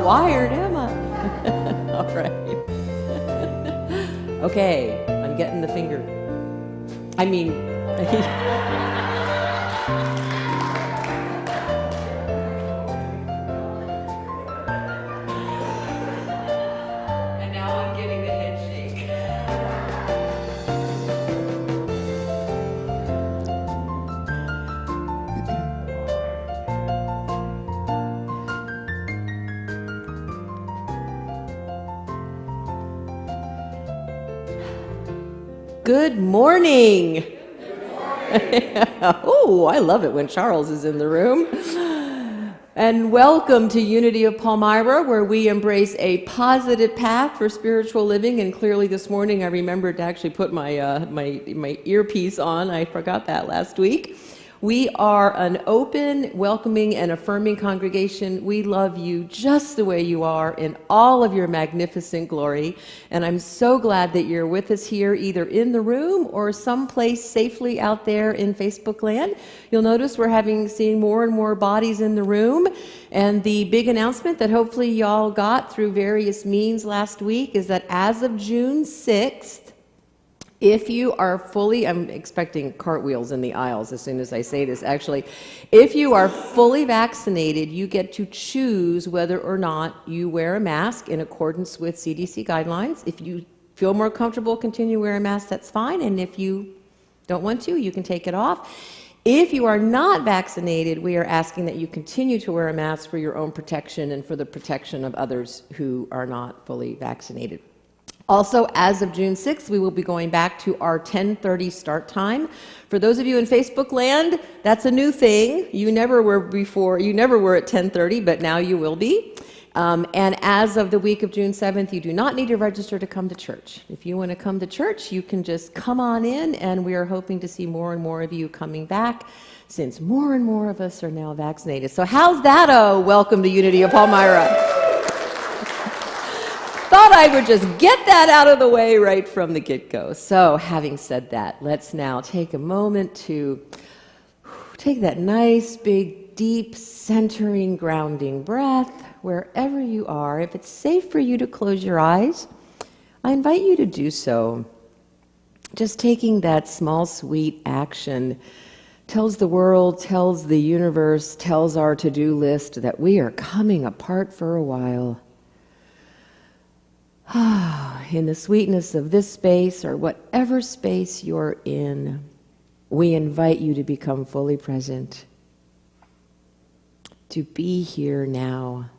how wired am I? All right. Okay, I'm getting the finger. I mean, and now I'm getting the head shake. Good morning. Oh, I love it when Charles is in the room. And welcome to Unity of Palmyra, where we embrace a positive path for spiritual living. And clearly this morning I remembered to actually put my earpiece on. I forgot that last week. We are an open, welcoming, and affirming congregation. We love you just the way you are in all of your magnificent glory. And I'm so glad that you're with us here, either in the room or someplace safely out there in Facebook land. You'll notice we're seeing more and more bodies in the room. And the big announcement that hopefully y'all got through various means last week is that as of June 6th, if you are fully, I'm expecting cartwheels in the aisles as soon as I say this, actually. If you are fully vaccinated, you get to choose whether or not you wear a mask in accordance with CDC guidelines. If you feel more comfortable, continue wearing a mask, that's fine. And if you don't want to, you can take it off. If you are not vaccinated, we are asking that you continue to wear a mask for your own protection and for the protection of others who are not fully vaccinated. Also, as of June 6th, we will be going back to our 10:30 start time. For those of you in Facebook land, that's a new thing. You never were before. You never were at 10:30, but now you will be. And as of the week of June 7th, you do not need to register to come to church. If you want to come to church, you can just come on in, and we are hoping to see more and more of you coming back, since more and more of us are now vaccinated. So how's that? Welcome to Unity of Palmyra. Thought I would just get that out of the way right from the get-go. So having said that, let's now take a moment to take that nice, big, deep, centering, grounding breath wherever you are. If it's safe for you to close your eyes, I invite you to do so. Just taking that small, sweet action tells the world, tells the universe, tells our to-do list that we are coming apart for a while. In the sweetness of this space, or whatever space you're in, we invite you to become fully present, to be here now,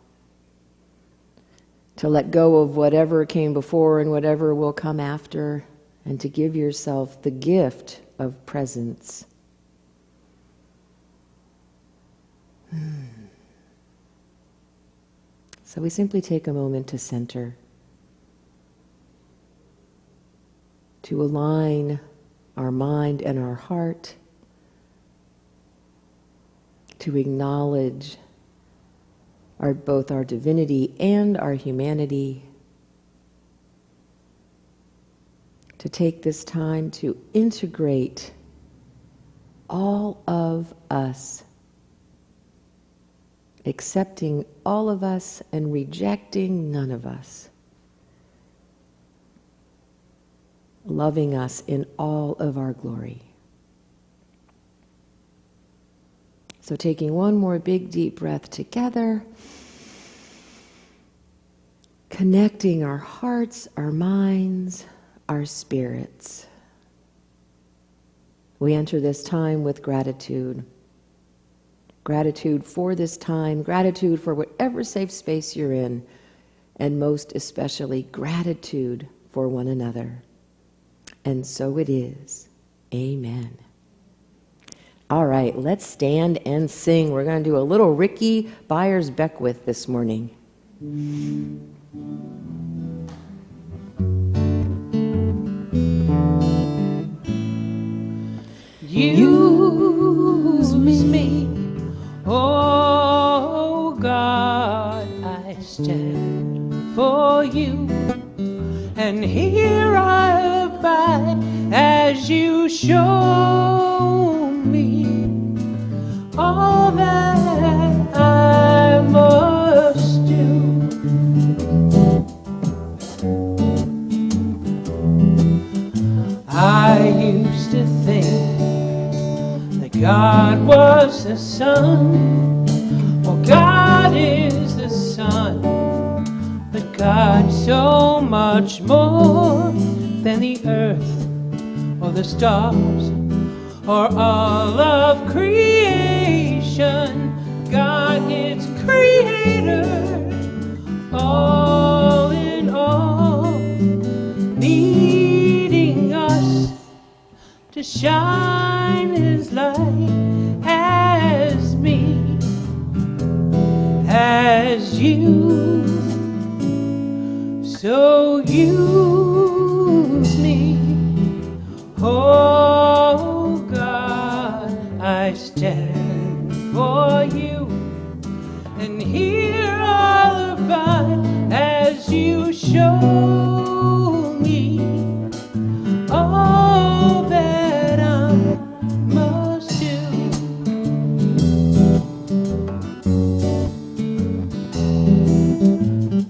to let go of whatever came before and whatever will come after, and to give yourself the gift of presence. So we simply take a moment to center, to align our mind and our heart, to acknowledge both our divinity and our humanity, to take this time to integrate all of us, accepting all of us and rejecting none of us, loving us in all of our glory. So taking one more big deep breath together, connecting our hearts, our minds, our spirits. We enter this time with gratitude. Gratitude for this time, gratitude for whatever safe space you're in, and most especially gratitude for one another. And so it is. Amen. All right, let's stand and sing. We're going to do a little Ricky Byers-Beckwith this morning. Use me, oh God, I stand for you, and here I abide as you show me all that I must do. to think that God was the Son. Well, God is the Son, but God so much more than the earth or the stars or all of creation. God is creator, all in all, needing us to shine His light as me, as you. So use me, oh God, I stand for you, and here I'll abide as you show me all that I must do.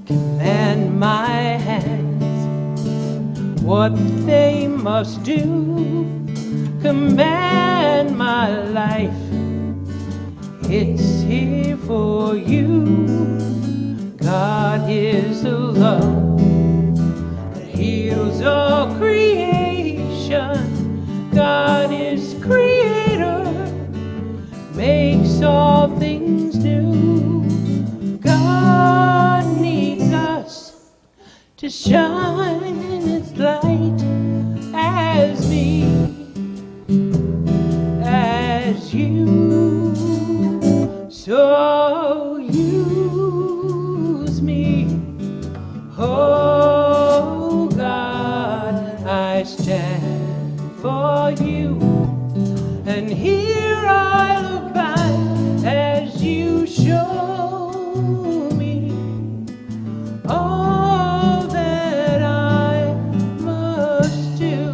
Command my hands what they must do. Command my life, it's here for you. God is the love that heals all creation. God is creator, makes all things new. God needs us to shine His light as me, as you. So use me, oh God, I stand for you, and here I'll abide as you show me all that I must do.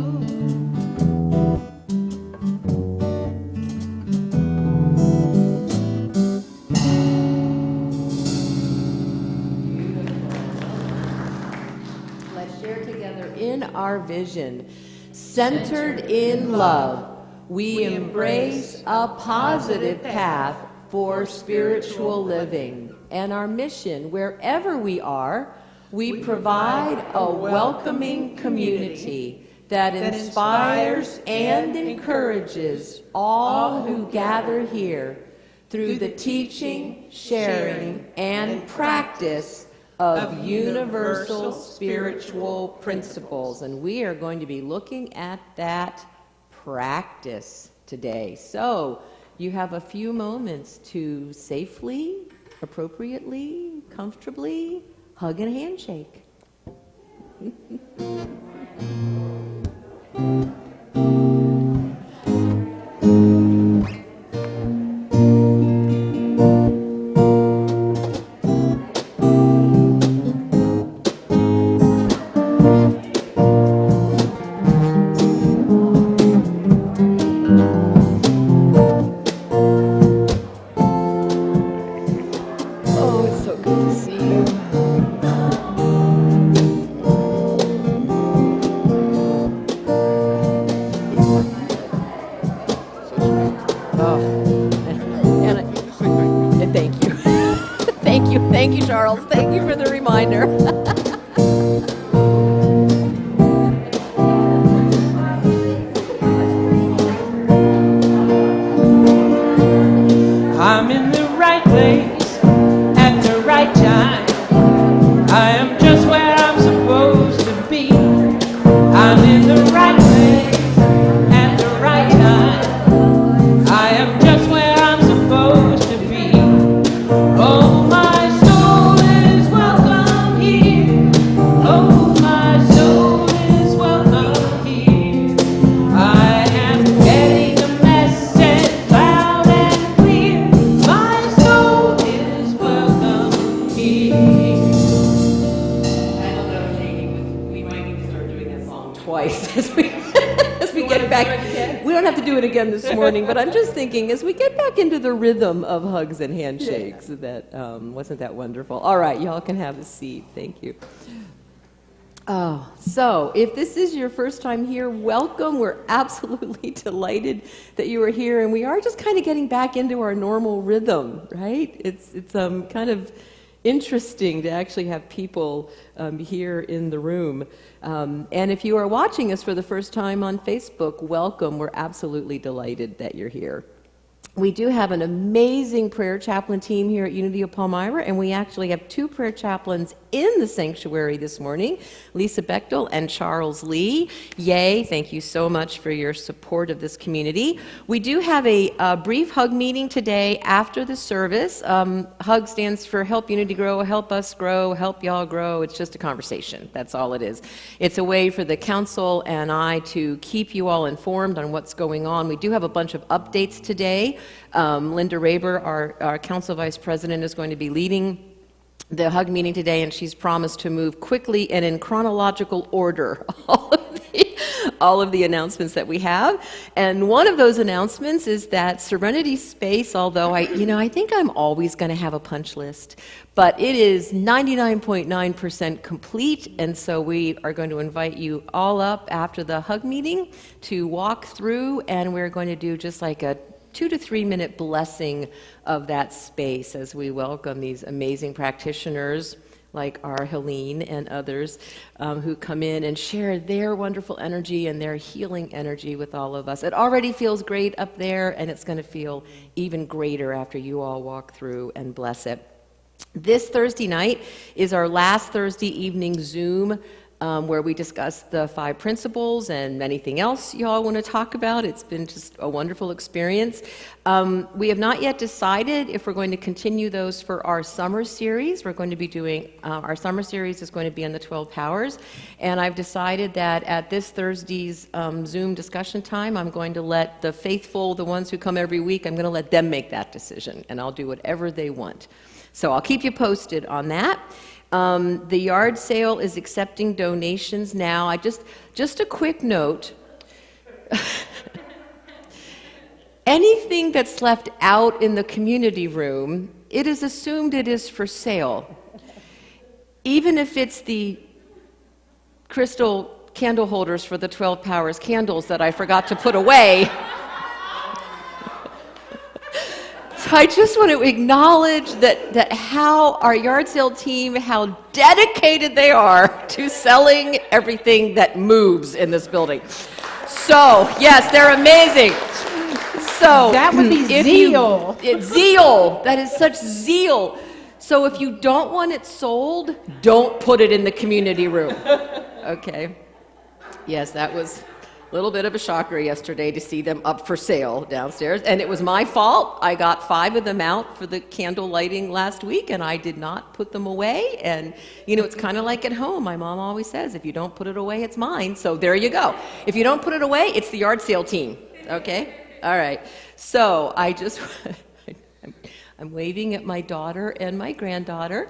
Let's share together in our vision. Centered in love, we embrace a positive path for spiritual living. And our mission, wherever we are, we provide a welcoming community that inspires and encourages all who gather here through the teaching, sharing, and practice of universal spiritual principles. And we are going to be looking at that practice today. So you have a few moments to safely, appropriately, comfortably hug and handshake. Thank you, Charles. Thank you for the reminder. I'm in the right place at the right time. I am just where I'm supposed to be. I'm in the right place at the right time. I am just where I'm supposed to be. Oh, my soul is welcome here. Oh, my soul is welcome here. I am getting a message loud and clear. My soul is welcome here. I don't know, Janie, we might need to start doing that song twice as we get back. We don't have to do it again this morning, but I'm just thinking as we get back into the rhythm of hugs and handshakes, that wasn't that wonderful. All right, y'all can have a seat. Thank you. Oh, so if this is your first time here, welcome. We're absolutely delighted that you are here, and we are just kind of getting back into our normal rhythm, right? It's kind of interesting to actually have people here in the room. And if you are watching us for the first time on Facebook, welcome. We're absolutely delighted that you're here. We do have an amazing prayer chaplain team here at Unity of Palmyra, and we actually have two prayer chaplains in the sanctuary this morning, Lisa Bechtel and Charles Lee. Yay, thank you so much for your support of this community. We do have a brief hug meeting today after the service. HUG stands for Help Unity Grow, Help Us Grow, Help Y'all Grow. It's just a conversation. That's all it is. It's a way for the council and I to keep you all informed on what's going on. We do have a bunch of updates today. Linda Raber, our council vice president, is going to be leading the HUG meeting today, and she's promised to move quickly and in chronological order all of the announcements that we have. And one of those announcements is that Serenity Space, although I think I'm always going to have a punch list, but it is 99.9% complete, and so we are going to invite you all up after the HUG meeting to walk through, and we're going to do just like a 2 to 3 minute blessing of that space as we welcome these amazing practitioners like our Helene and others who come in and share their wonderful energy and their healing energy with all of us. It already feels great up there, and it's going to feel even greater after you all walk through and bless it. This Thursday night is our last Thursday evening Zoom where we discuss the 5 principles and anything else you all want to talk about. It's been just a wonderful experience. We have not yet decided if we're going to continue those for our summer series. We're going to be doing, our summer series is going to be on the 12 powers, and I've decided that at this Thursday's Zoom discussion time, I'm going to let the faithful, the ones who come every week, I'm going to let them make that decision, and I'll do whatever they want. So I'll keep you posted on that. The yard sale is accepting donations now. Just a quick note. Anything that's left out in the community room, it is assumed it is for sale. Even if it's the crystal candle holders for the 12 Powers candles that I forgot to put away. I just want to acknowledge that how our yard sale team, how dedicated they are to selling everything that moves in this building. So, yes, they're amazing. So that would be zeal. It's zeal. That is such zeal. So if you don't want it sold, don't put it in the community room. Okay. Yes, that was a little bit of a shocker yesterday to see them up for sale downstairs, and it was my fault. I got 5 of them out for the candle lighting last week, and I did not put them away. And it's kind of like at home. My mom always says, if you don't put it away, it's mine. So there you go. If you don't put it away, it's the yard sale team. Okay? All right. So I'm waving at my daughter and my granddaughter.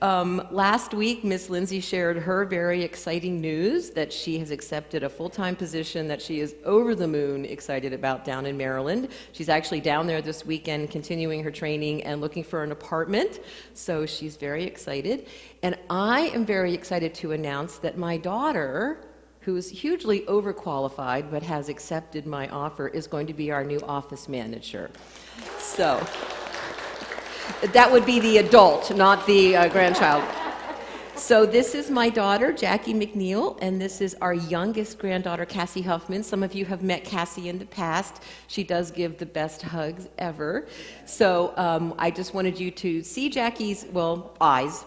Last week, Miss Lindsay shared her very exciting news that she has accepted a full-time position that she is over the moon excited about down in Maryland. She's actually down there this weekend continuing her training and looking for an apartment, so she's very excited. And I am very excited to announce that my daughter, who is hugely overqualified but has accepted my offer, is going to be our new office manager. So that would be the adult, not the grandchild. So this is my daughter, Jackie McNeil, and this is our youngest granddaughter, Cassie Huffman. Some of you have met Cassie in the past. She does give the best hugs ever. So I just wanted you to see Jackie's, eyes.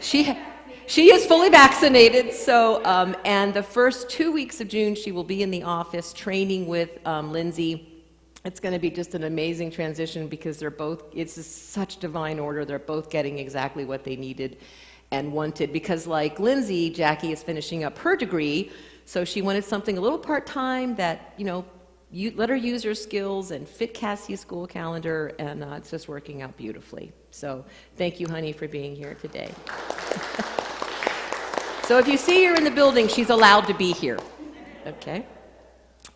She is fully vaccinated, so, and the first 2 weeks of June, she will be in the office training with Lindsay. It's going to be just an amazing transition because it's such divine order. They're both getting exactly what they needed and wanted. Because like Lindsay, Jackie is finishing up her degree, so she wanted something a little part-time that, let her use her skills and fit Cassie's school calendar, and it's just working out beautifully. So thank you, honey, for being here today. So if you see her in the building, she's allowed to be here. Okay?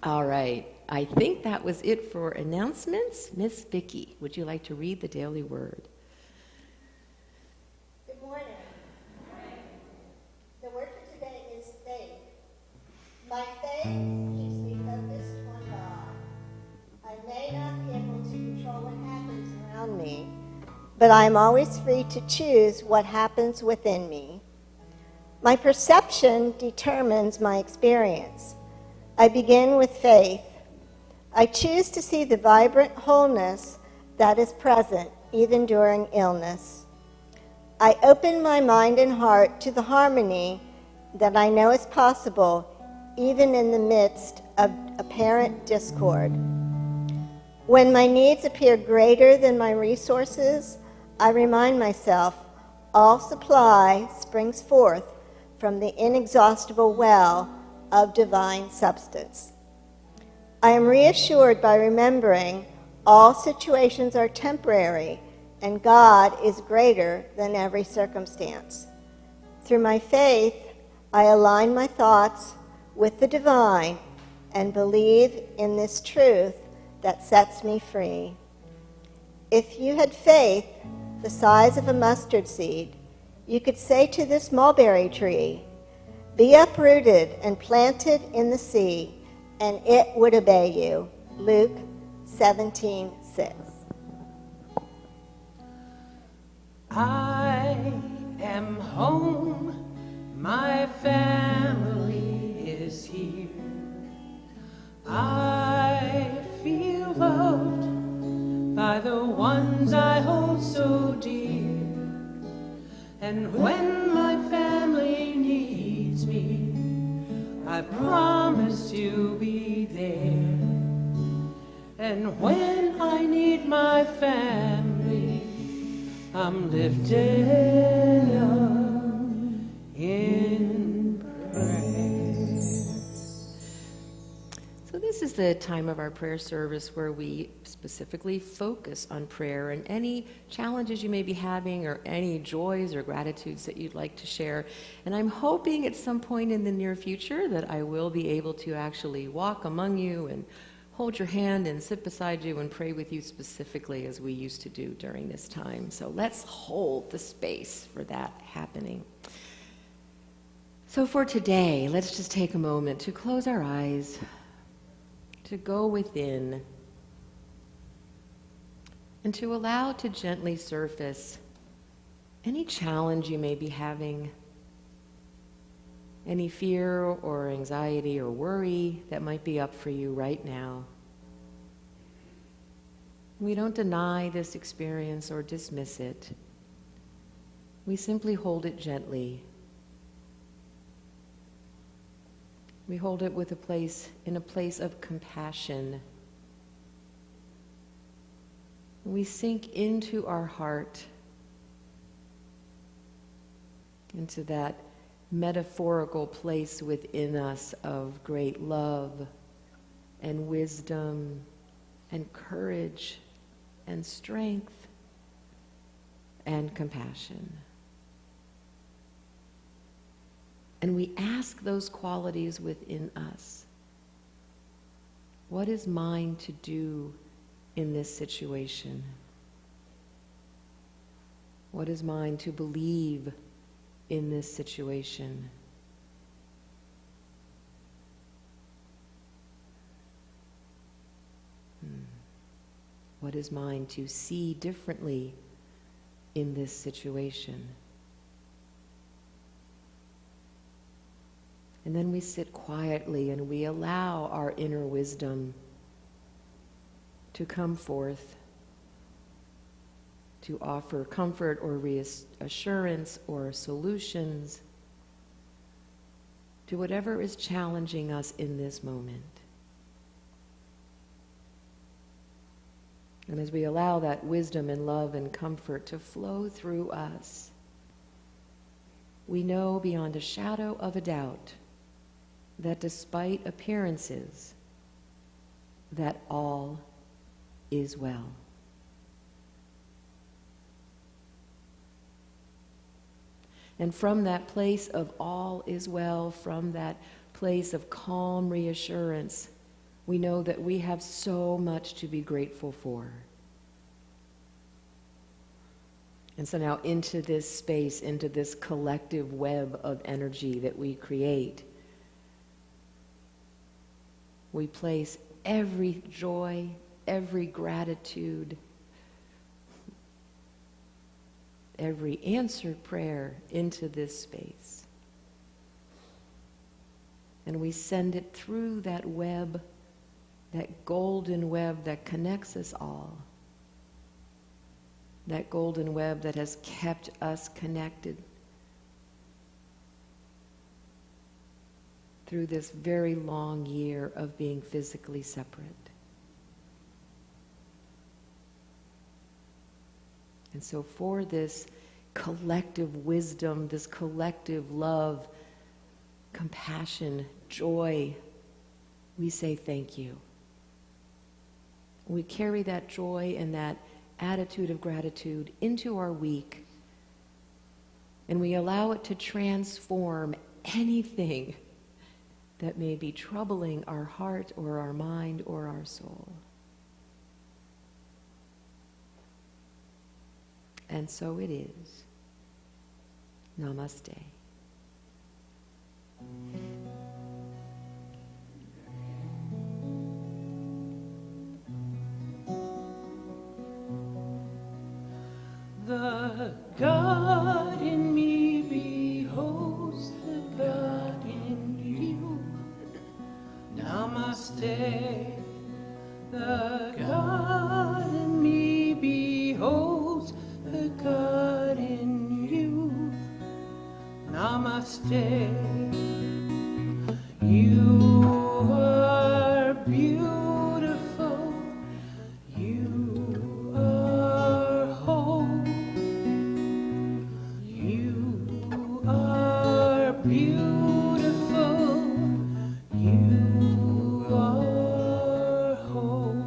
All right. I think that was it for announcements. Miss Vicki, would you like to read the daily word? Good morning. completely focused on God. I may not be able to control what happens around me, but I am always free to choose what happens within me. My perception determines my experience. I begin with faith. I choose to see the vibrant wholeness that is present even during illness. I open my mind and heart to the harmony that I know is possible even in the midst of apparent discord. When my needs appear greater than my resources, I remind myself all supply springs forth from the inexhaustible well of divine substance. I am reassured by remembering all situations are temporary and God is greater than every circumstance. Through my faith, I align my thoughts with the divine and believe in this truth that sets me free. If you had faith the size of a mustard seed, you could say to this mulberry tree, "Be uprooted and planted in the sea," and it would obey you. Luke 17:6. I am home, my family is here. I feel loved by the ones I hold so dear. And when my family needs me, I promise to be there. And when I need my family, I'm lifted up in prayer. So this is the time of our prayer service where we specifically focus on prayer and any challenges you may be having or any joys or gratitudes that you'd like to share. And I'm hoping at some point in the near future that I will be able to actually walk among you and hold your hand and sit beside you and pray with you specifically as we used to do during this time. So let's hold the space for that happening. So for today, let's just take a moment to close our eyes, to go within, and to allow to gently surface any challenge you may be having, any fear or anxiety or worry that might be up for you right now. We don't deny this experience or dismiss it. We simply hold it gently. We hold it with in a place of compassion. We sink into our heart, into that metaphorical place within us of great love and wisdom and courage and strength and compassion. And we ask those qualities within us. What is mine to do in this situation? What is mine to believe in this situation? What is mine to see differently in this situation? And then we sit quietly and we allow our inner wisdom to come forth, to offer comfort or reassurance or solutions to whatever is challenging us in this moment. And as we allow that wisdom and love and comfort to flow through us, we know beyond a shadow of a doubt that despite appearances, that all is well. And from that place of all is well, from that place of calm reassurance, we know that we have so much to be grateful for. And so now into this space, into this collective web of energy that we create, we place every joy, every gratitude, every answered prayer into this space. And we send it through that web, that golden web that connects us all. That golden web that has kept us connected through this very long year of being physically separate. And so for this collective wisdom, this collective love, compassion, joy, we say thank you. We carry that joy and that attitude of gratitude into our week, and we allow it to transform anything that may be troubling our heart or our mind or our soul. And so it is. Namaste. The God in me beholds the God in you. Namaste. The God in me beholds the God in you. Namaste. You are beautiful. You are whole. You are beautiful. You are whole.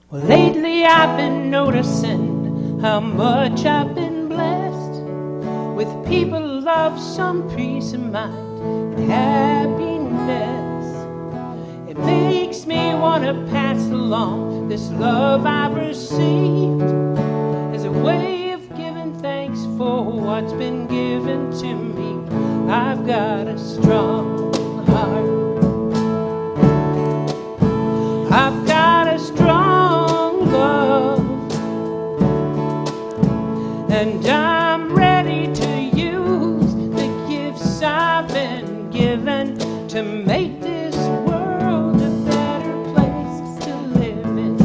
Well, lately I've been noticing how much I've been blessed with people of some peace of mind and happiness. It makes me want to pass along this love I've received as a way of giving thanks for what's been given to me. I've got a strong heart. I've got a strong love, and I'm ready to use the gifts I've been given to make this world a better place to live in.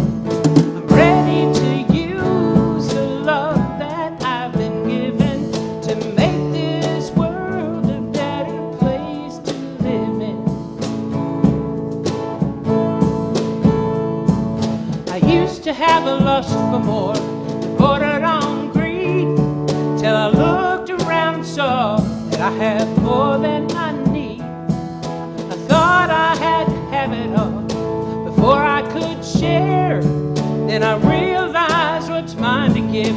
I'm ready to use the love that I've been given to make this world a better place to live in. I used to have a lust for more, bordered on greed, till I looked around and saw that I had more than I need. I thought I had to have it all before I could share. Then I realized what's mine to give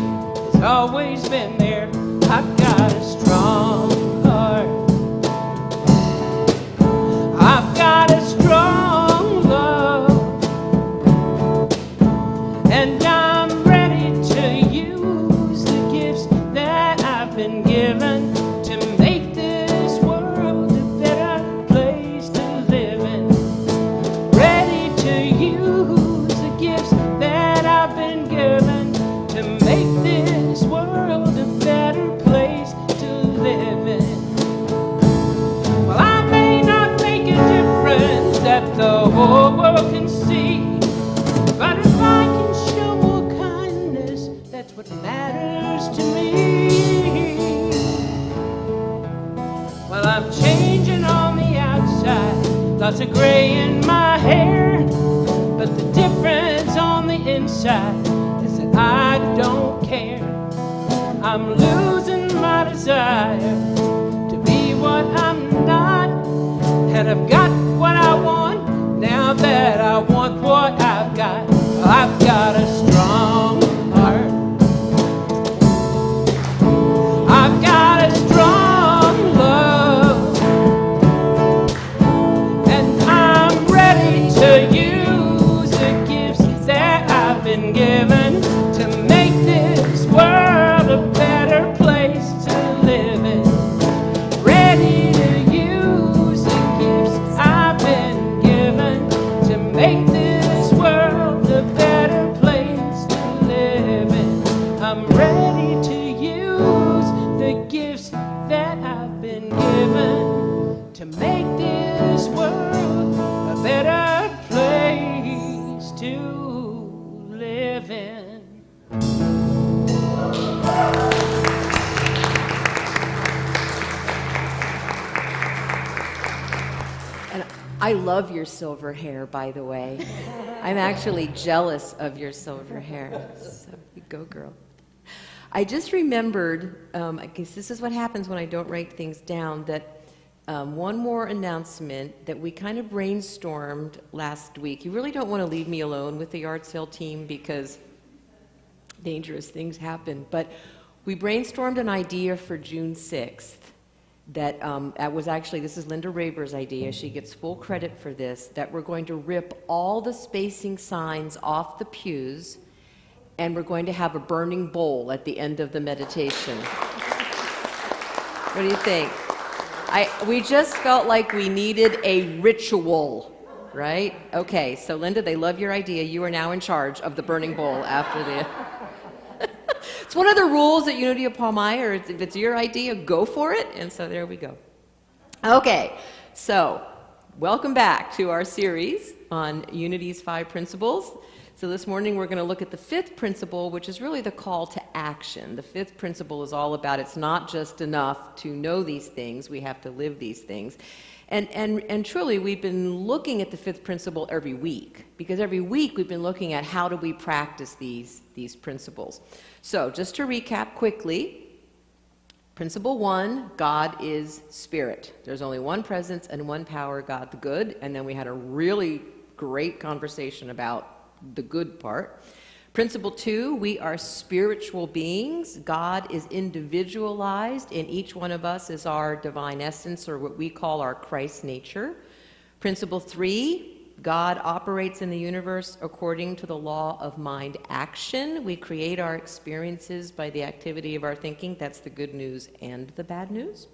has always been there. I've got a strong heart. I've got a strong love, and I'm ready to use the gifts that I've been given to make this world a better place to live in. Ready to use the gifts that I've been given to make this world a better place to live in. Well, I may not make a difference that the whole world can see, but if I can show more kindness, that's what matters to me. Well, I'm changing on the outside, lots of gray in my hair, but the difference on the inside is that I don't care. I'm losing my my desire to be what I'm not. And I've got what I want now that I want what I've got. I've got a strong heart. I've got a strong love. And I'm ready to use the gifts that I've been given to make this world a better place to live in. Ready to use the gifts I've been given to make this world a better place to live in. I'm ready to use the gifts that I've been given to make this world a better place to live in. And I love your silver hair, by the way. I'm actually jealous of your silver hair. So you go, girl. I just remembered, I guess this is what happens when I don't write things down, that one more announcement that we kind of brainstormed last week. You really don't want to leave me alone with the yard sale team because dangerous things happen. But we brainstormed an idea for June 6th that was actually, this is Linda Raber's idea. She gets full credit for this, that we're going to rip all the spacing signs off the pews and we're going to have a burning bowl at the end of the meditation. What do you think? We just felt like we needed a ritual, right? Okay, so Linda, they love your idea. You are now in charge of the burning bowl after the... It's one of the rules at Unity of Palmyra. If it's your idea, go for it. And so there we go. Okay, so welcome back to our series on Unity's 5 principles. So this morning we're going to look at the 5th principle, which is really the call to action. The 5th principle is all about it's not just enough to know these things, we have to live these things. And truly, we've been looking at the 5th principle every week, because every week we've been looking at how do we practice these principles. So just to recap quickly, principle 1, God is spirit. There's only one presence and one power, God the good. And then we had a really great conversation about the good part. Principle 2, we are spiritual beings. God is individualized, and each one of us is our divine essence, or what we call our Christ nature. Principle 3, God operates in the universe according to the law of mind action. We create our experiences by the activity of our thinking. That's the good news and the bad news.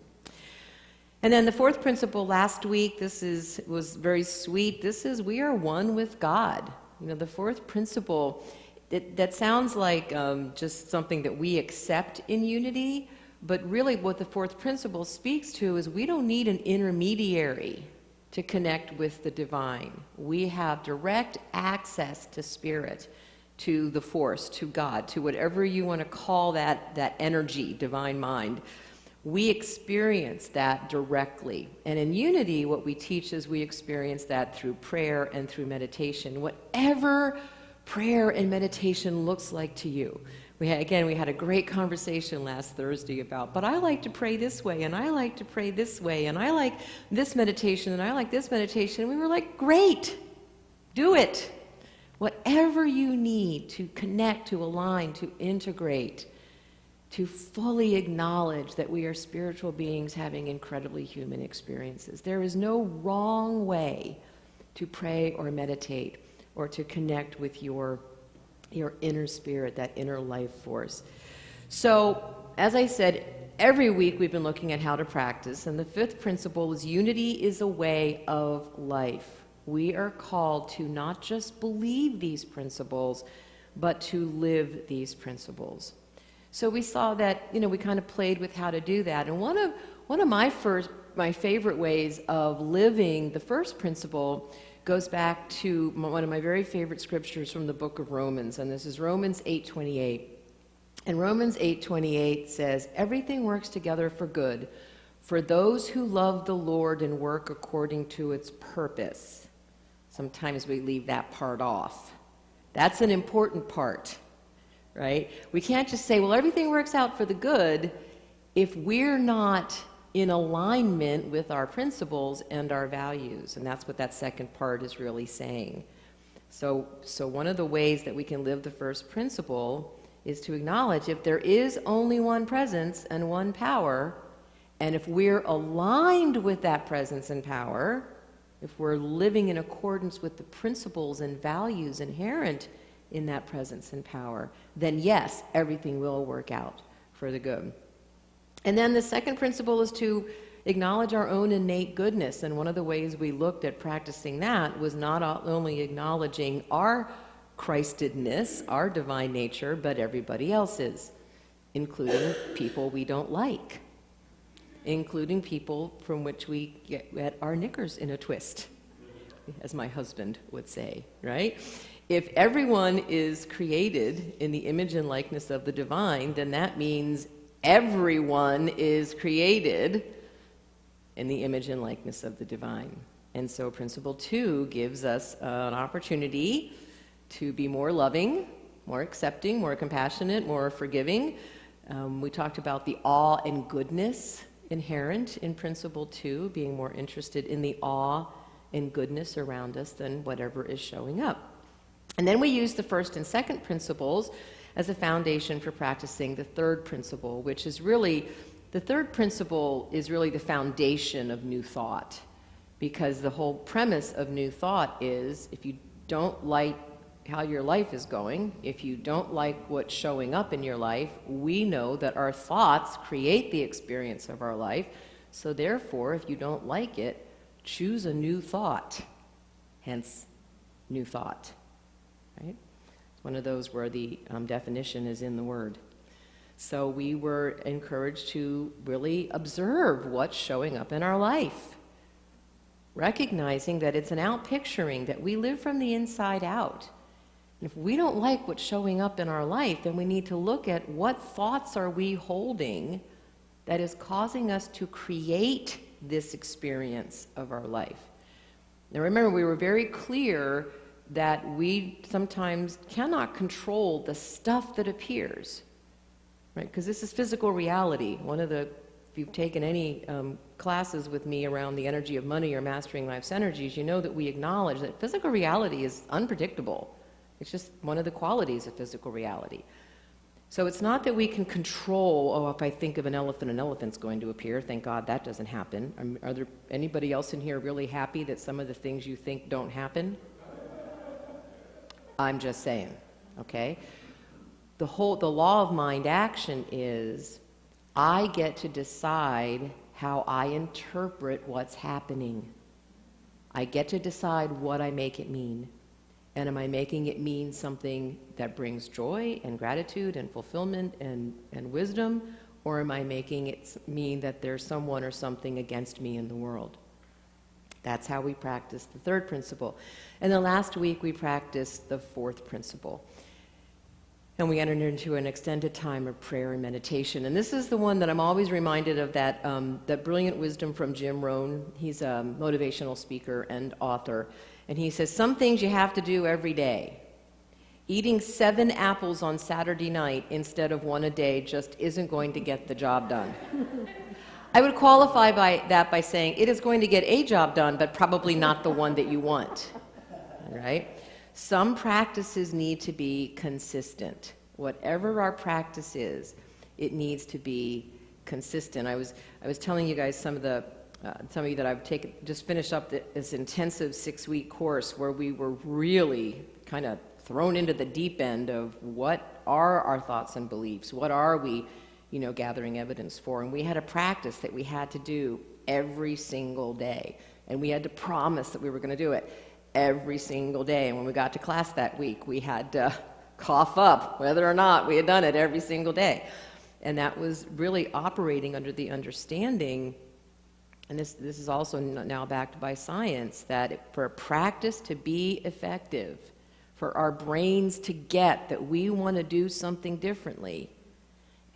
And then the 4th principle last week, was very sweet. This is we are one with God. You know, the 4th principle, that sounds like just something that we accept in unity, but really what the 4th principle speaks to is we don't need an intermediary to connect with the divine. We have direct access to spirit, to the force, to God, to whatever you want to call that energy, divine mind. We experience that directly. And in unity, what we teach is we experience that through prayer and through meditation. Whatever prayer and meditation looks like to you. We had a great conversation last Thursday about, but I like to pray this way, and I like to pray this way, and I like this meditation, and I like this meditation. And we were like, great, do it. Whatever you need to connect, to align, to integrate, to fully acknowledge that we are spiritual beings having incredibly human experiences. There is no wrong way to pray or meditate or to connect with your inner spirit, that inner life force. So, as I said, every week we've been looking at how to practice, and the 5th principle is unity is a way of life. We are called to not just believe these principles, but to live these principles. So we saw that, we kind of played with how to do that. And one of my favorite ways of living the 1st principle goes back to one of my very favorite scriptures from the book of Romans, and this is Romans 8:28. And Romans 8:28 says, "Everything works together for good for those who love the Lord and work according to its purpose." Sometimes we leave that part off. That's an important part, right? We can't just say, well, everything works out for the good if we're not in alignment with our principles and our values. And that's what that second part is really saying. So one of the ways that we can live the first principle is to acknowledge if there is only one presence and one power, and if we're aligned with that presence and power, if we're living in accordance with the principles and values inherent in that presence and power, then yes, everything will work out for the good. And then the second principle is to acknowledge our own innate goodness. And one of the ways we looked at practicing that was not only acknowledging our Christedness, our divine nature, but everybody else's, including people we don't like, including people from which we get our knickers in a twist, as my husband would say, right? If everyone is created in the image and likeness of the divine, then that means everyone is created in the image and likeness of the divine. And so principle 2 gives us an opportunity to be more loving, more accepting, more compassionate, more forgiving. We talked about the awe and goodness inherent in principle 2, being more interested in the awe and goodness around us than whatever is showing up. And then we use the first and second principles as a foundation for practicing the third principle, which is really, the third principle is really the foundation of new thought, because the whole premise of new thought is if you don't like how your life is going, if you don't like what's showing up in your life, we know that our thoughts create the experience of our life. So therefore, if you don't like it, choose a new thought. Hence, new thought, right? It's one of those where the definition is in the word. So we were encouraged to really observe what's showing up in our life, recognizing that it's an out-picturing, that we live from the inside out. And if we don't like what's showing up in our life, then we need to look at what thoughts are we holding that is causing us to create this experience of our life. Now remember, we were very clear that we sometimes cannot control the stuff that appears, right? Because this is physical reality. If you've taken any classes with me around the energy of money or mastering life's energies, you know that we acknowledge that physical reality is unpredictable. It's just one of the qualities of physical reality. So it's not that we can control, if I think of an elephant's going to appear. Thank God that doesn't happen. Are there anybody else in here really happy that some of the things you think don't happen? I'm just saying, okay? The law of mind action is I get to decide how I interpret what's happening. I get to decide what I make it mean. And am I making it mean something that brings joy and gratitude and fulfillment and wisdom? Or am I making it mean that there's someone or something against me in the world? That's how we practice the third principle. And then last week we practiced the fourth principle. And we entered into an extended time of prayer and meditation. And this is the one that I'm always reminded of, that brilliant wisdom from Jim Rohn. He's a motivational speaker and author. And he says, some things you have to do every day. Eating 7 apples on Saturday night instead of 1 a day just isn't going to get the job done. I would qualify that by saying it is going to get a job done, but probably not the one that you want, right? Some practices need to be consistent. Whatever our practice is, it needs to be consistent. I was telling you guys some of you that I've just finished up this intensive 6-week course where we were really kind of thrown into the deep end of what are our thoughts and beliefs, what are we, gathering evidence for. And we had a practice that we had to do every single day. And we had to promise that we were going to do it every single day. And when we got to class that week, we had to cough up whether or not we had done it every single day. And that was really operating under the understanding, and this is also now backed by science, that for a practice to be effective, for our brains to get that we want to do something differently,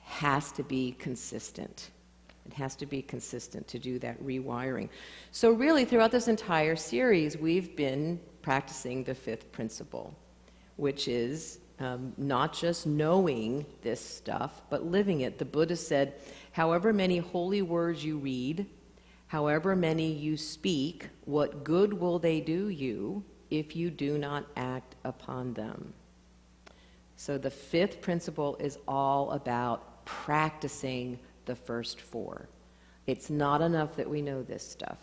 has to be consistent. It has to be consistent to do that rewiring. So really, throughout this entire series, we've been practicing the fifth principle, which is not just knowing this stuff, but living it. The Buddha said, however many holy words you read, however many you speak, what good will they do you if you do not act upon them? So the fifth principle is all about practicing the first four. It's not enough that we know this stuff.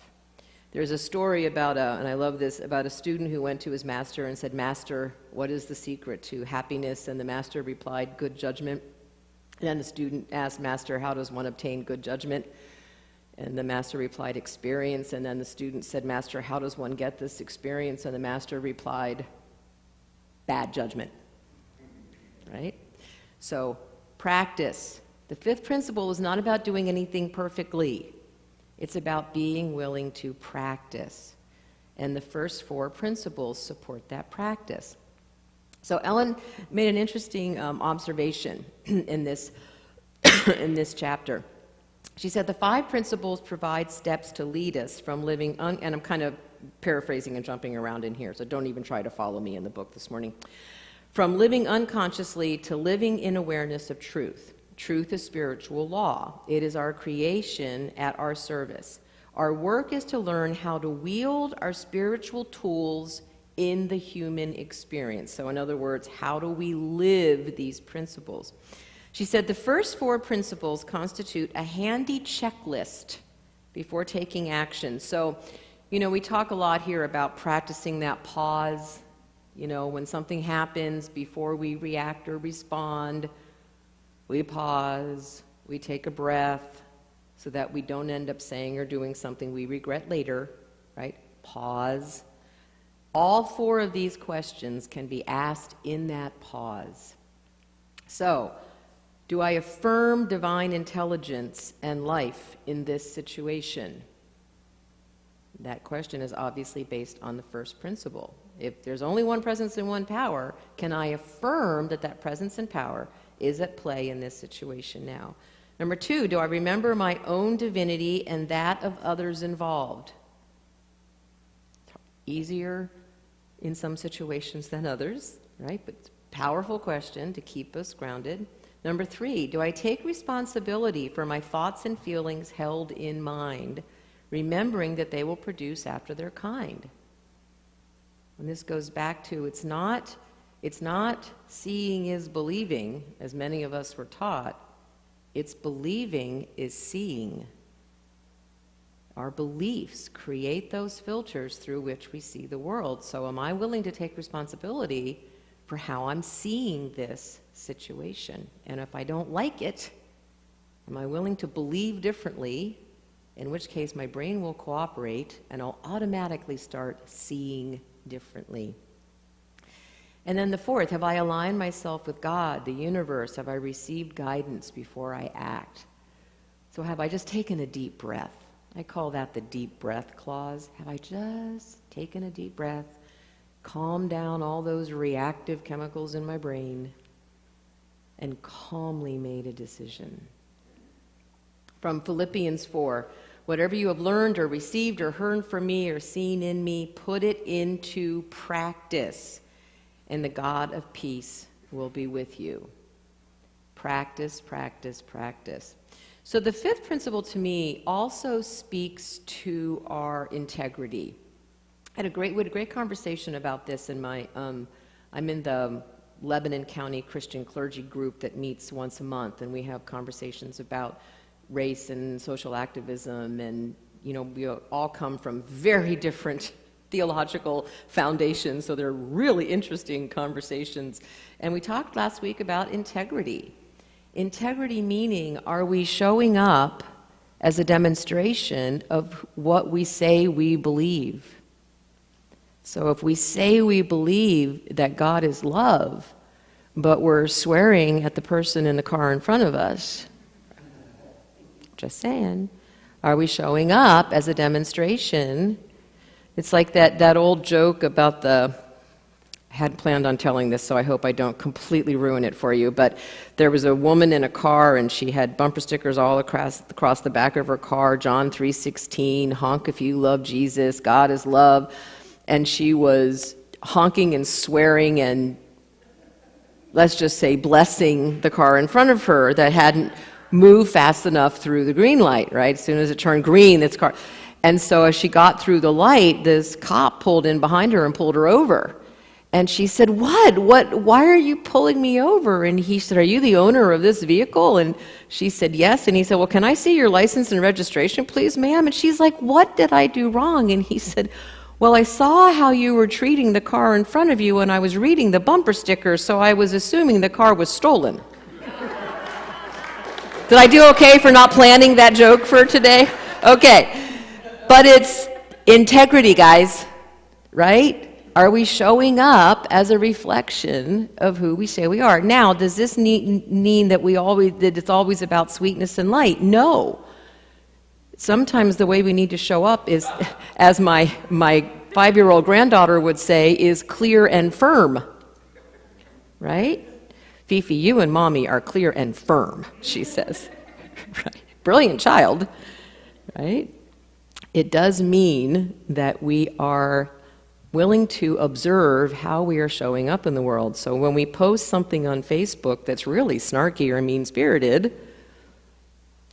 There's a story about, and I love this, about a student who went to his master and said, "Master, what is the secret to happiness?" And the master replied, "Good judgment." And then the student asked, "Master, how does one obtain good judgment?" And the master replied, "Experience." And then the student said, "Master, how does one get this experience?" And the master replied, "Bad judgment." Right? So practice. The fifth principle is not about doing anything perfectly. It's about being willing to practice. And the first four principles support that practice. So Ellen made an interesting observation in this, in this chapter. She said the five principles provide steps to lead us from living, and I'm kind of paraphrasing and jumping around in here, so don't even try to follow me in the book this morning. From living unconsciously to living in awareness of truth. Truth is spiritual law. It is our creation at our service. Our work is to learn how to wield our spiritual tools in the human experience. So in other words, how do we live these principles? She said the first four principles constitute a handy checklist before taking action. So, you know, we talk a lot here about practicing that pause. You know, when something happens, before we react or respond, we pause, we take a breath so that we don't end up saying or doing something we regret later, right? Pause. All four of these questions can be asked in that pause. So, do I affirm divine intelligence and life in this situation? That question is obviously based on the first principle. If there's only one presence and one power, can I affirm that that presence and power is at play in this situation now? Number two, do I remember my own divinity and that of others involved? Easier in some situations than others, right? But it's a powerful question to keep us grounded. Number three, do I take responsibility for my thoughts and feelings held in mind, remembering that they will produce after their kind? And this goes back to it's not seeing is believing, as many of us were taught. It's believing is seeing. Our beliefs create those filters through which we see the world. So am I willing to take responsibility for how I'm seeing this situation? And if I don't like it, am I willing to believe differently? In which case my brain will cooperate and I'll automatically start seeing differently. And then the fourth, have I aligned myself with God, the universe? Have I received guidance before I act? So have I just taken a deep breath? I call that the deep breath clause. Have I just taken a deep breath, calmed down all those reactive chemicals in my brain, and calmly made a decision? From Philippians 4, whatever you have learned or received or heard from me or seen in me, put it into practice, and the God of peace will be with you. Practice, practice, practice. So the fifth principle to me also speaks to our integrity. We had a great conversation about this in my, I'm in the Lebanon County Christian clergy group that meets once a month, and we have conversations about race and social activism, and you know, we all come from very different theological foundations, so they're really interesting conversations. And we talked last week about integrity. Integrity meaning, are we showing up as a demonstration of what we say we believe? So if we say we believe that God is love, but we're swearing at the person in the car in front of us, just saying, are we showing up as a demonstration? It's like that old joke about I hadn't planned on telling this, so I hope I don't completely ruin it for you, but there was a woman in a car, and she had bumper stickers all across the back of her car, John 3:16, honk if you love Jesus, God is love, and she was honking and swearing and let's just say, blessing the car in front of her that hadn't moved fast enough through the green light, right? As soon as it turned green, this car. And so as she got through the light, this cop pulled in behind her and pulled her over. And she said, what? Why are you pulling me over? And he said, are you the owner of this vehicle? And she said, yes. And he said, well, can I see your license and registration, please, ma'am? And she's like, what did I do wrong? And he said, well, I saw how you were treating the car in front of you, and I was reading the bumper sticker, so I was assuming the car was stolen. Did I do okay for not planning that joke for today? Okay. But it's integrity, guys, right? Are we showing up as a reflection of who we say we are? Now, does this mean that it's always about sweetness and light? No. Sometimes the way we need to show up is, as my 5-year-old granddaughter would say, is clear and firm. Right? Fifi, you and mommy are clear and firm, she says. Right? Brilliant child, right? It does mean that we are willing to observe how we are showing up in the world. So when we post something on Facebook that's really snarky or mean-spirited,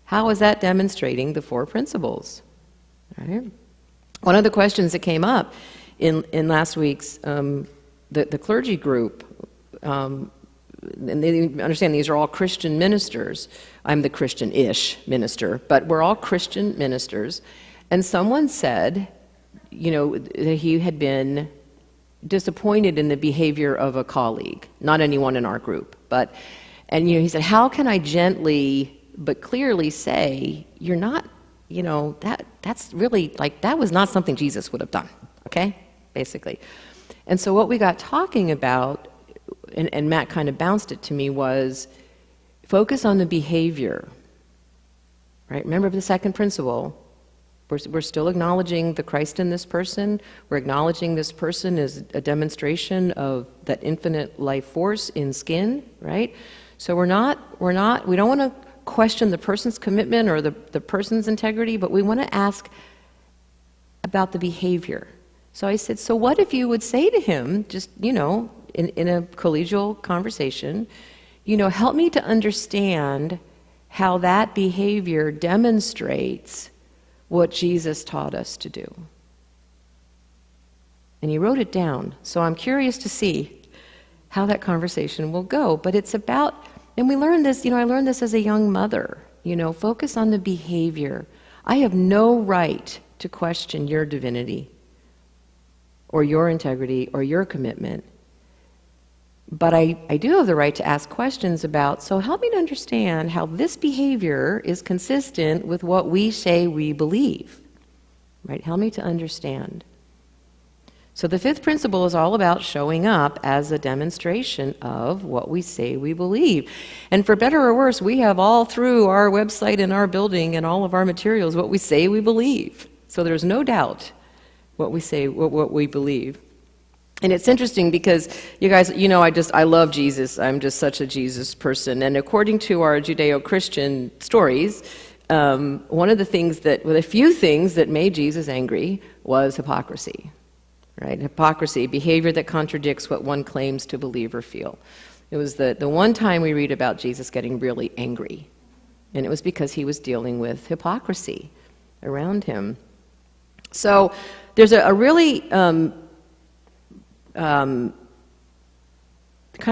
how is that demonstrating the 4 principles? Right? One of the questions that came up in last week's, the clergy group, and they understand these are all Christian ministers. I'm the Christian-ish minister, but we're all Christian ministers. And someone said, you know, that he had been disappointed in the behavior of a colleague, not anyone in our group, and you know, he said, how can I gently but clearly say, you're not, you know, that's really, like, that was not something Jesus would have done, okay, basically. And so what we got talking about, and Matt kind of bounced it to me, was focus on the behavior, right? Remember the second principle. We're still acknowledging the Christ in this person. We're acknowledging this person as a demonstration of that infinite life force in skin, right? So we don't want to question the person's commitment or the person's integrity, but we want to ask about the behavior. So I said, so what if you would say to him, just, you know, in a collegial conversation, you know, help me to understand how that behavior demonstrates what Jesus taught us to do. And he wrote it down. So I'm curious to see how that conversation will go. But it's about, and we learned this, you know, I learned this as a young mother, you know, focus on the behavior. I have no right to question your divinity or your integrity or your commitment. But I do have the right to ask questions about, so help me to understand how this behavior is consistent with what we say we believe, right? Help me to understand. So the 5th principle is all about showing up as a demonstration of what we say we believe. And for better or worse, we have all through our website and our building and all of our materials what we say we believe. So there's no doubt what we say, what we believe. And it's interesting because, you guys, you know, I love Jesus. I'm just such a Jesus person. And according to our Judeo-Christian stories, one of the things a few things that made Jesus angry was hypocrisy, right? Hypocrisy, behavior that contradicts what one claims to believe or feel. It was the one time we read about Jesus getting really angry. And it was because he was dealing with hypocrisy around him. So there's a really kind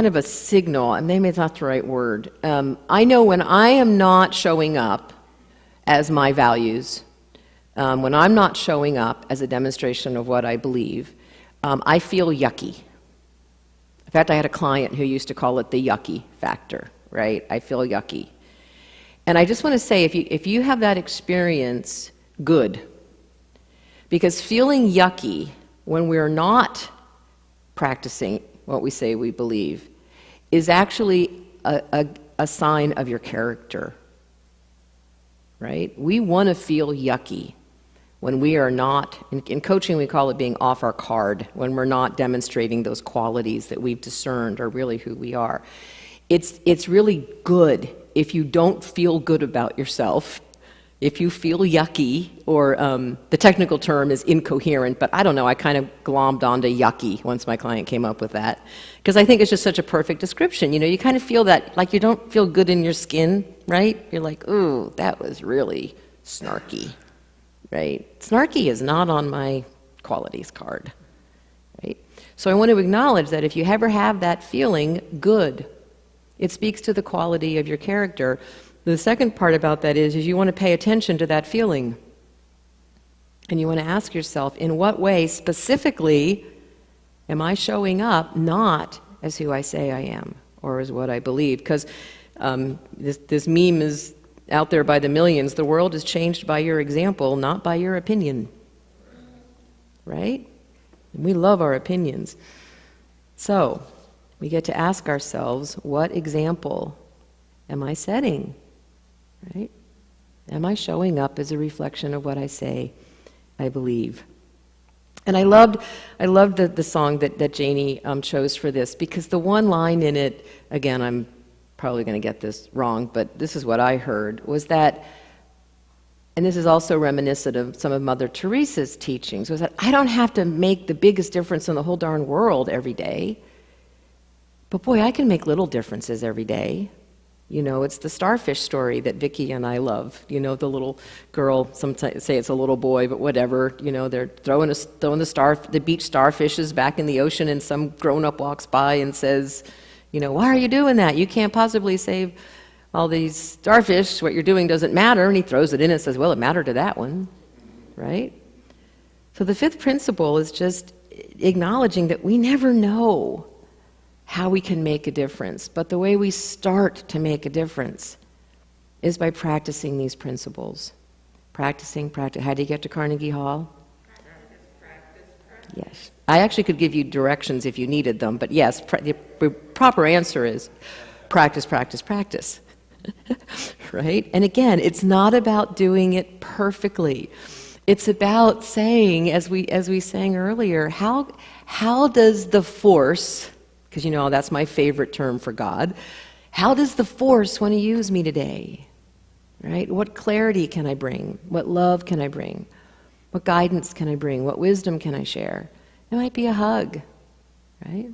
of a signal, and maybe it's not the right word. I know when I am not showing up as my values, when I'm not showing up as a demonstration of what I believe, I feel yucky. In fact, I had a client who used to call it the yucky factor, right? I feel yucky. And I just want to say, if you have that experience, good. Because feeling yucky when we're not practicing what we say we believe is actually a sign of your character, right? We want to feel yucky when we are not, in coaching we call it being off our card, when we're not demonstrating those qualities that we've discerned are really who we are. It's really good if you don't feel good about yourself, if you feel yucky, or the technical term is incoherent, but I don't know, I kind of glommed onto yucky once my client came up with that, because I think it's just such a perfect description. You know, you kind of feel that, like you don't feel good in your skin, right? You're like, ooh, that was really snarky, right? Snarky is not on my qualities card, right? So I want to acknowledge that if you ever have that feeling, good. It speaks to the quality of your character. The second part about that is you want to pay attention to that feeling. And you want to ask yourself, in what way specifically am I showing up not as who I say I am or as what I believe? Because this meme is out there by the millions. The world is changed by your example, not by your opinion. Right? And we love our opinions. So we get to ask ourselves, what example am I setting? Right? Am I showing up as a reflection of what I say I believe? And I loved the song that Janie chose for this, because the one line in it, again, I'm probably going to get this wrong, but this is what I heard, was that, and this is also reminiscent of some of Mother Teresa's teachings, was that I don't have to make the biggest difference in the whole darn world every day, but boy, I can make little differences every day. You know, it's the starfish story that Vicki and I love. You know, the little girl, some say it's a little boy, but whatever. You know, they're throwing the beach starfishes back in the ocean, and some grown-up walks by and says, you know, why are you doing that? You can't possibly save all these starfish. What you're doing doesn't matter. And he throws it in and says, well, it mattered to that one, right? So the fifth principle is just acknowledging that we never know how we can make a difference. But the way we start to make a difference is by practicing these principles. Practice. How do you get to Carnegie Hall? Practice. Yes. I actually could give you directions if you needed them, but yes, the proper answer is practice. Right? And again, it's not about doing it perfectly. It's about saying, as we sang earlier, how does the force, because you know that's my favorite term for God, how does the force want to use me today? Right? What clarity can I bring? What love can I bring? What guidance can I bring? What wisdom can I share? It might be a hug, right?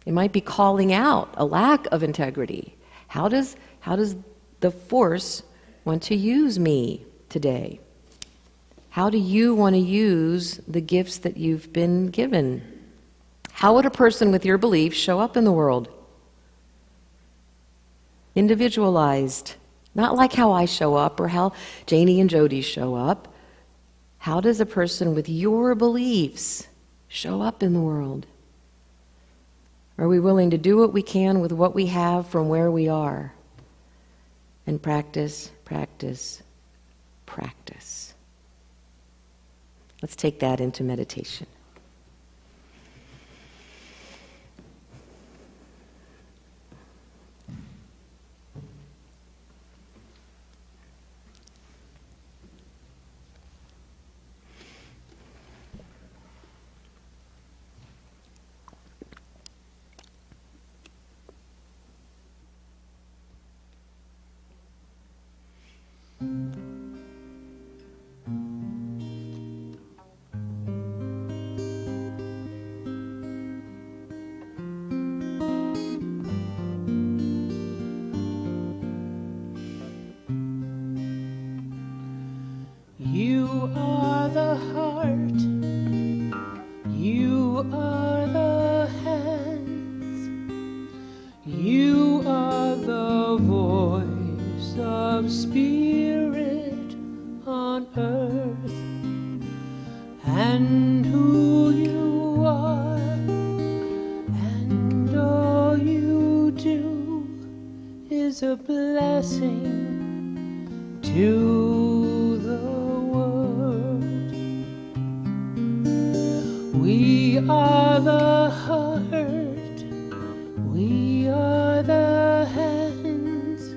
It might be calling out a lack of integrity. How does the force want to use me today? How do you want to use the gifts that you've been given? How would a person with your beliefs show up in the world? Individualized. Not like how I show up or how Janie and Jody show up. How does a person with your beliefs show up in the world? Are we willing to do what we can with what we have from where we are? And practice. Let's take that into meditation. You are the heart, you are the hands, you are the voice of spirit on earth, and who you are, and all you do is a blessing to the world. We are the heart, we are the hands,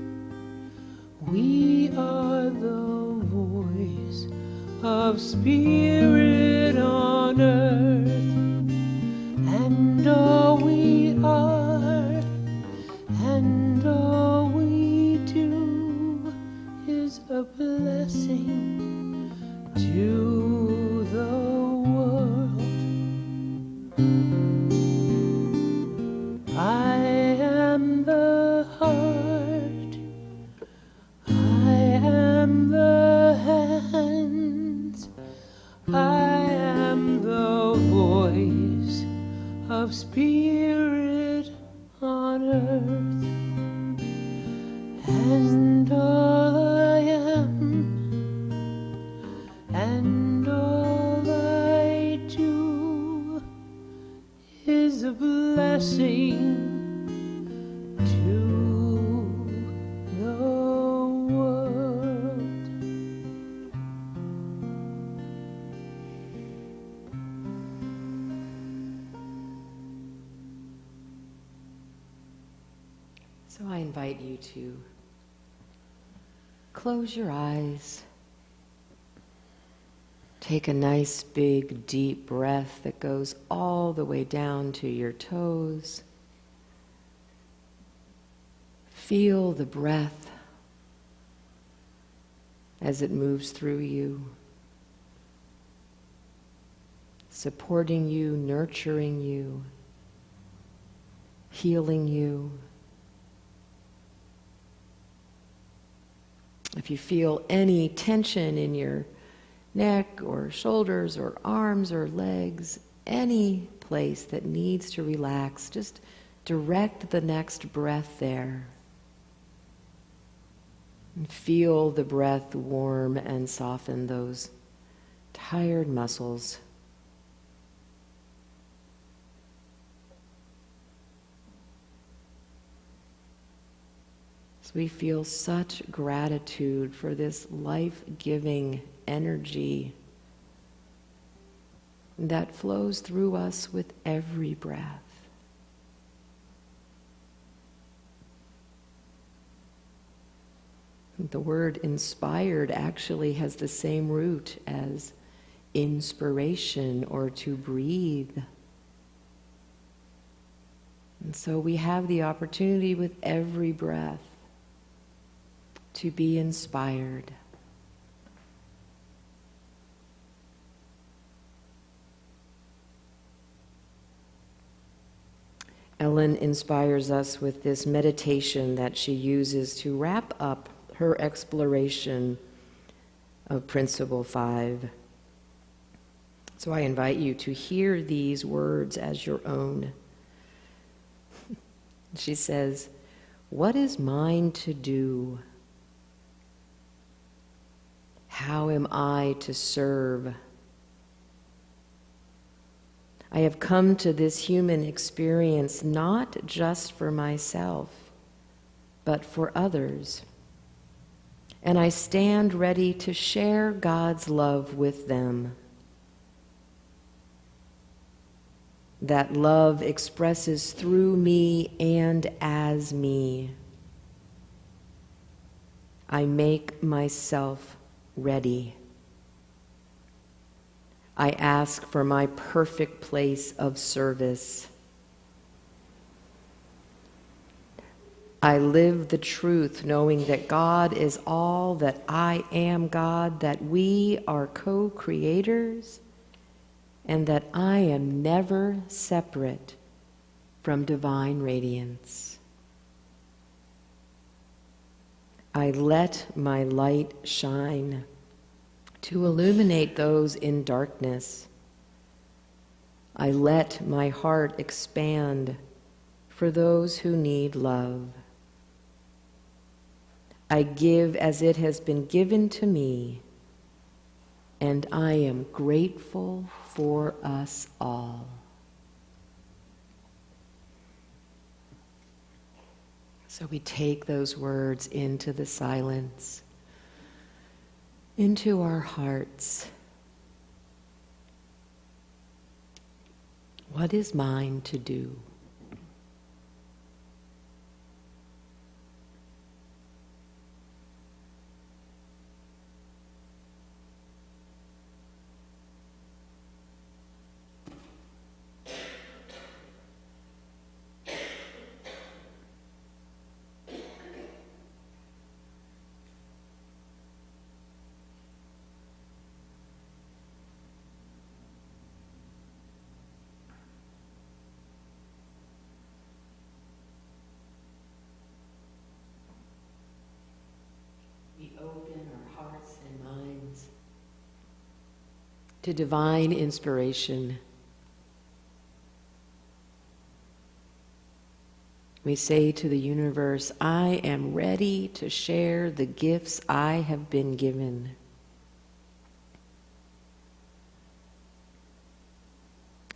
we are the voice of spirit on earth, and all we are, and all we do is is a blessing to the world. I am the heart, I am the hands, I am the voice of spirit on earth, and all I am, and all I do is a blessing to the world. So I invite you to close your eyes. Take a nice big deep breath that goes all the way down to your toes. Feel the breath as it moves through you, supporting you, nurturing you, healing you. If you feel any tension in your neck or shoulders or arms or legs, any place that needs to relax, just direct the next breath there. And feel the breath warm and soften those tired muscles. So we feel such gratitude for this life-giving energy that flows through us with every breath. The word inspired actually has the same root as inspiration or to breathe. And so we have the opportunity with every breath to be inspired. Ellen inspires us with this meditation that she uses to wrap up her exploration of Principle 5. So I invite you to hear these words as your own. She says, "What is mine to do? How am I to serve? I have come to this human experience not just for myself, but for others. And I stand ready to share God's love with them. That love expresses through me and as me. I make myself ready. I ask for my perfect place of service. I live the truth knowing that God is all, that I am God, that we are co-creators, and that I am never separate from divine radiance. I let my light shine to illuminate those in darkness. I let my heart expand for those who need love. I give as it has been given to me, and I am grateful for us all." So we take those words into the silence, into our hearts. What is mine to do? to divine inspiration. We say to the universe, I am ready to share the gifts I have been given.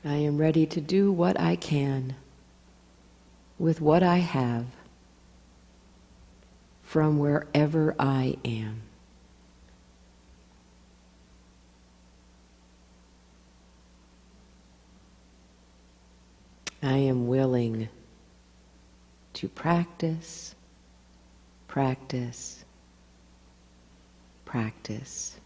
I am ready to do what I can with what I have from wherever I am. I am willing to practice, practice, practice.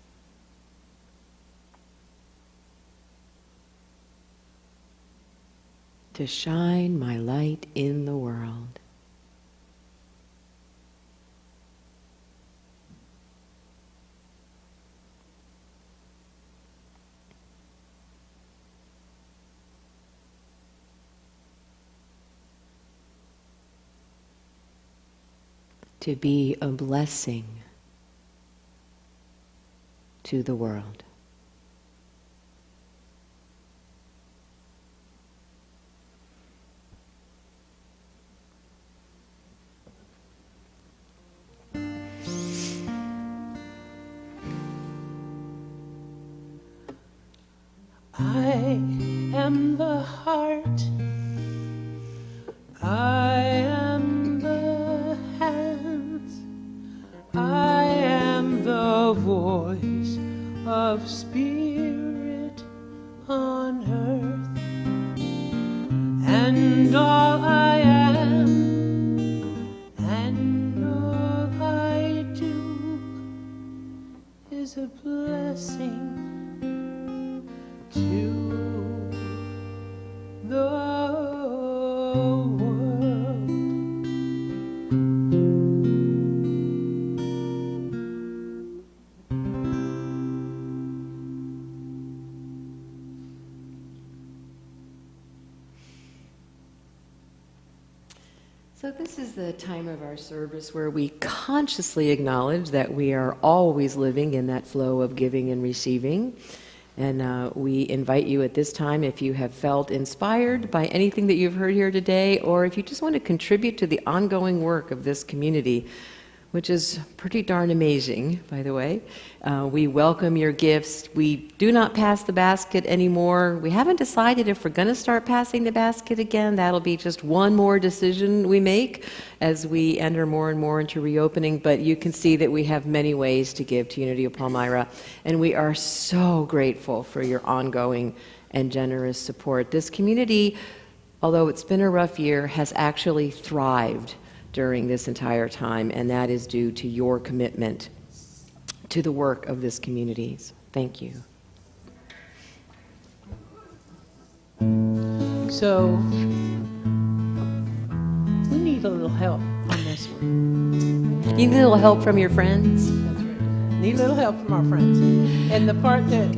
To shine my light in the world. To be a blessing to the world. I am the heart. I am the hands. I am the voice of spirit on earth. And all I am and all I do is a blessing to the world. So this is the time of our service where we consciously acknowledge that we are always living in that flow of giving and receiving. And we invite you at this time, if you have felt inspired by anything that you've heard here today, or if you just want to contribute to the ongoing work of this community, which is pretty darn amazing, by the way. We welcome your gifts. We do not pass the basket anymore. We haven't decided if we're going to start passing the basket again. That'll be just one more decision we make as we enter more and more into reopening. But you can see that we have many ways to give to Unity of Palmyra, and we are so grateful for your ongoing and generous support. This community, although it's been a rough year, has actually thrived during this entire time, and that is due to your commitment to the work of this community. Thank you. So, we need a little help on this one. You need a little help from your friends? That's right. Need a little help from our friends. And the part that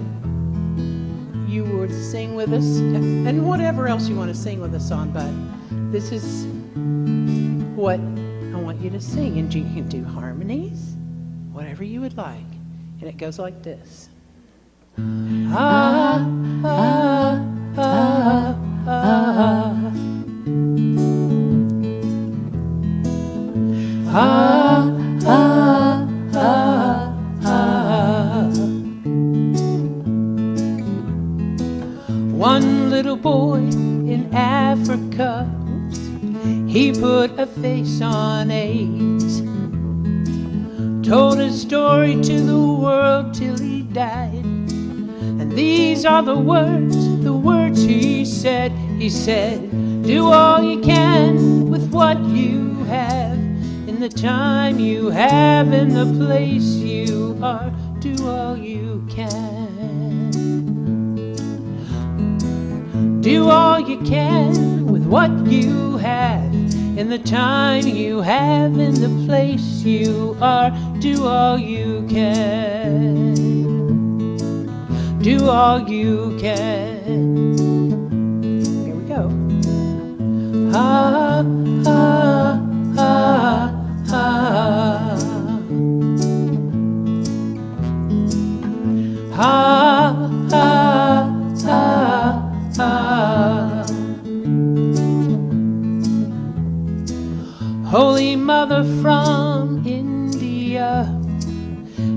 you would sing with us, and whatever else you want to sing with us on, but this is what I want you to sing, and you can do harmonies, whatever you would like, and it goes like this. Ah, ah, ah, ah. Ah, ah, ah, ah. One little boy in Africa, he put a face on AIDS, told his story to the world till he died. And these are the words he said. He said, do all you can with what you have, in the time you have, in the place you are. Do all you can. Do all you can with what you have, in the time you have, in the place you are. Do all you can. Do all you can. Here we go. Ah, ah, ah, ah. Ah, ah. mother from India,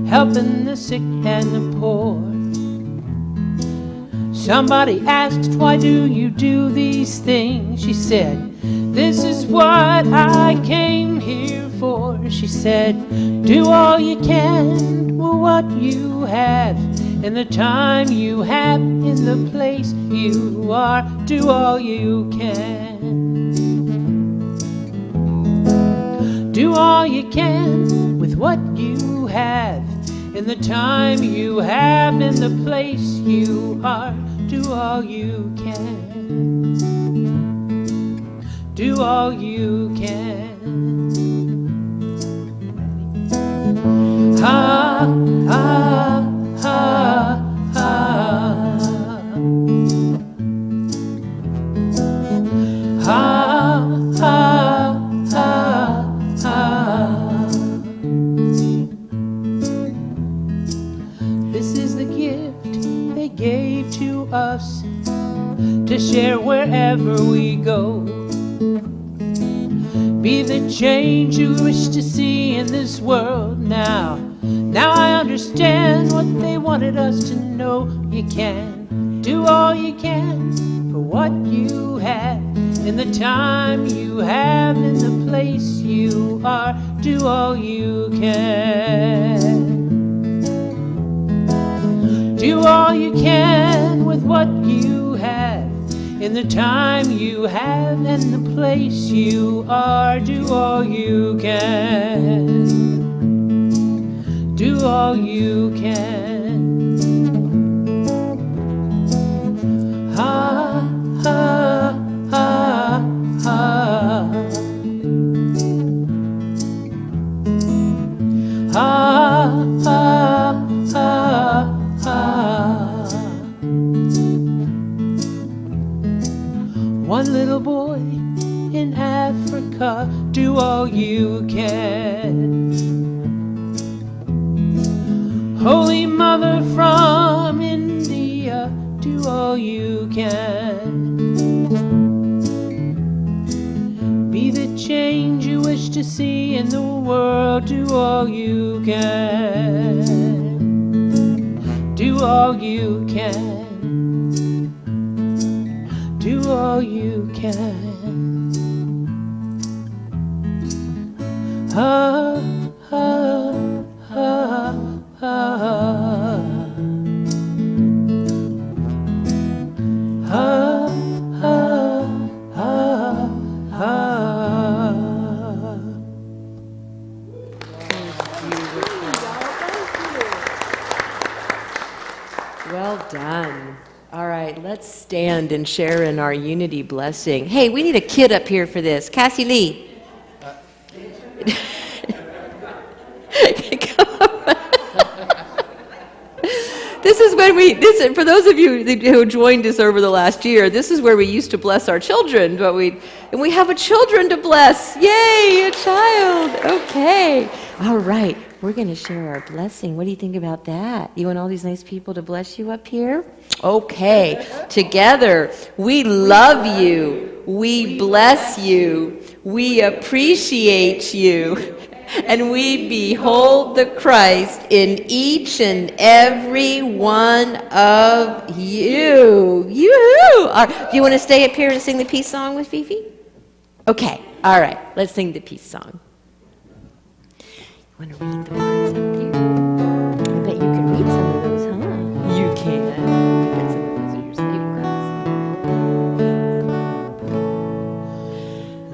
helping the sick and the poor. Somebody asked, why do you do these things? She said, this is what I came here for. She said, do all you can with what you have, in the time you have, in the place you are. Do all you can. Do all you can with what you have, in the time you have, in the place you are. Do all you can. Do all you can. Ha, ha, ha, ha. Ha, ha, ha, ha. This is the gift they gave to us to share wherever we go. Be the change you wish to see in this world now. Now I understand what they wanted us to know. You can do all you can for what you have, in the time you have, in the place you are. Do all you can. Do all you can with what you have, in the time you have, and the place you are. Do all you can. Do all you can. Ha, ha, ha, ha. Ha, ha, ha, ha. One little boy in Africa, do all you can. Holy Mother from India, do all you can. Be the change you wish to see in the world. Do all you can. Do all you can. Do all you can. Ha, ha, ha, ha. Ha, ha, ha, ha. Well done. All right, let's stand and share in our unity blessing. Hey, we need a kid up here for this. Cassie Lee. This is when for those of you who joined us over the last year, this is where we used to bless our children, but we have a children to bless. Yay, a child. Okay. All right. We're going to share our blessing. What do you think about that? You want all these nice people to bless you up here? Okay. Together, we love you. We bless you. We appreciate you. And we behold the Christ in each and every one of you. Yoo-hoo! Do you want to stay up here and sing the peace song with Fifi? Okay. All right. Let's sing the peace song. Want to read the words up here? I bet you can read some of those, huh? You can. I bet some of those are your favorites.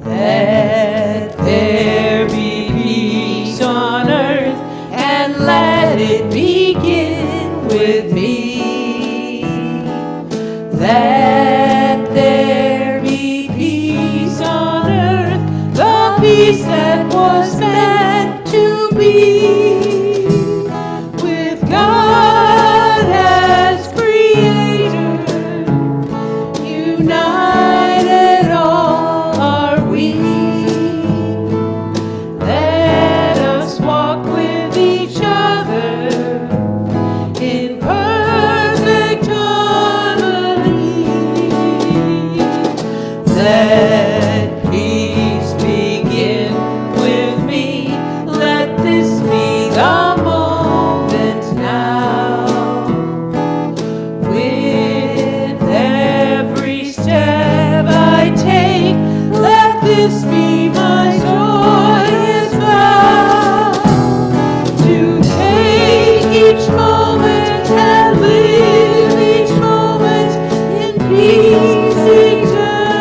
Let there be peace on earth, and let it begin with me. Let there be peace on earth, the peace that was meant to be, with God as creator, united all are we. Let us walk with each other in perfect each moment and live each moment in peace eternally.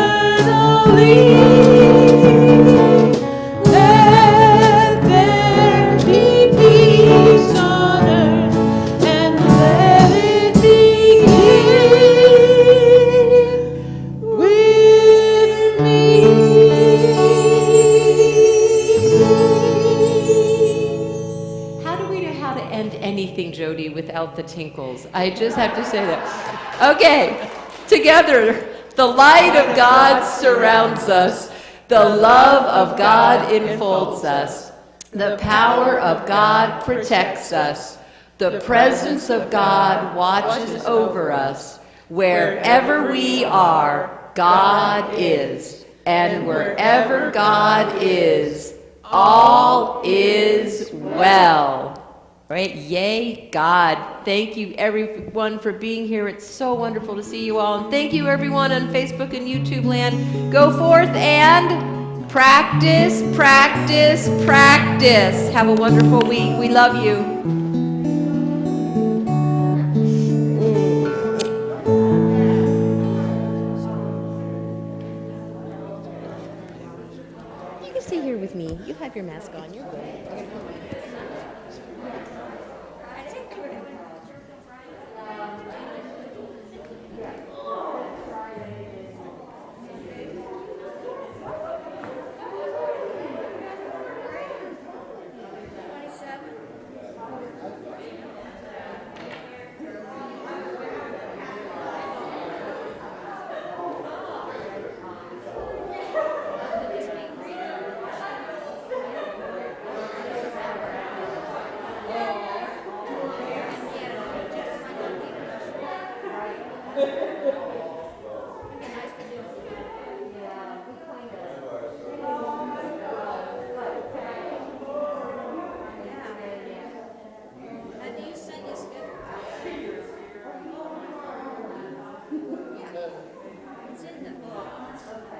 Let there be peace on earth and let it begin with me. How do we know how to end anything, Jody, without the tinkles? I just have to say that. Okay, together, the light of God surrounds us. The love of God enfolds us. The power of God protects us. The presence of God watches over us. Wherever we are, God is. And wherever God is, all is well. Right? Yay, God. Thank you, everyone, for being here. It's so wonderful to see you all. And thank you, everyone, on Facebook and YouTube land. Go forth and practice, practice, practice. Have a wonderful week. We love you. You can stay here with me. You have your mask on. You're good.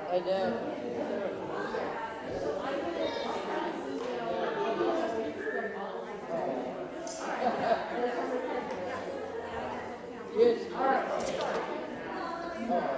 I know. Yes. All right.